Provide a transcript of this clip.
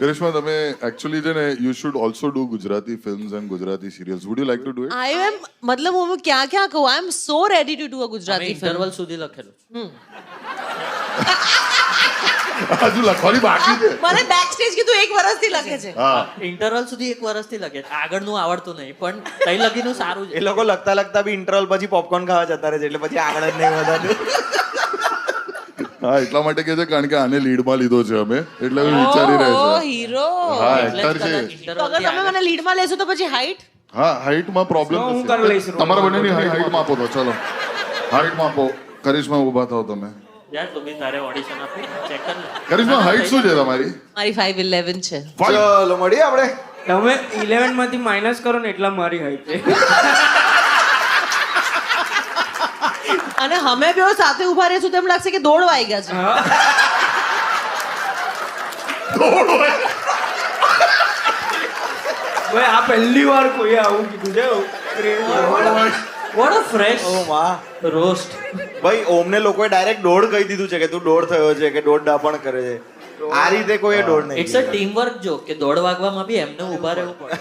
કરિશ્મા, તમે એકચ્યુઅલી છે ને you should also do Gujarati films and Gujarati serials. Would you like to do it? I am મતલબ હું ક્યાં ક્યાં કહું I am so ready to do a Gujarati film. Interval સુધી લખેલું છે. હજુ લખવાની બાકી છે. મને બેક સ્ટેજ કીધું 1 વર્ષથી લખે છે. હા, ઇન્ટરવલ સુધી 1 વર્ષથી લખે છે. આગળનું આવડતું નહીં પણ તઈ લગીનું સારું છે. એ લોકો લખતા લખતા બી ઇન્ટરવલ પછી પોપકોર્ન ખાવા જતા રહે છે, એટલે પછી આગળ જ નહીં વધારતું. હા, એટલા માટે કે છે કારણ કે આને લીડમાં લીધો છે અમે, એટલે હું વિચારી ઓ રહ્યો છે. હીરો. હા, એટલે જ એક્ટર છે. કદાચ તો interval અગર થી તમે મને લીડમાં લેશો તો પછી હાઈટ હા, હાઈટમાં પ્રોબ્લેમ હું કરી લઈશ. તમારા બંનેની હાઈટ માપો તો ચલો. હાઈટ માપો. કરિશ્મા ઊભા થાવ તમે. યાર તું બી તારે ઓડિશન આપી ચેક કર લે. કરિશ્મા, હાઈટ શું છે તમારી? મારી 5'11" છે. ચલો મળીએ આપણે. તમે 11 માંથી માઇનસ કરો ને એટલા મારી હાઈટ છે. અને અમે બેઓ સાથે ઊભા રહેશું તેમ લાગશે કે દોડ વાગ્યા છે. ભાઈ આ પહેલી વાર કોઈ આવું કીધું છે. વોટ અ ફ્રેશ ઓ માં. રોસ્ટ. ભાઈ ઓમને લોકોએ ડાયરેક્ટ દોઢ કહી દીધું છે કે તું દોઢ થયો છે, કે દોઢ ડાપણ કરે છે. આ રીતે કોઈ દોઢ નહીં. ઇટ્સ અ ટીમ વર્ક જો કે દોડ વાગવામાં બી એમને ઊભા રહેવું પડે.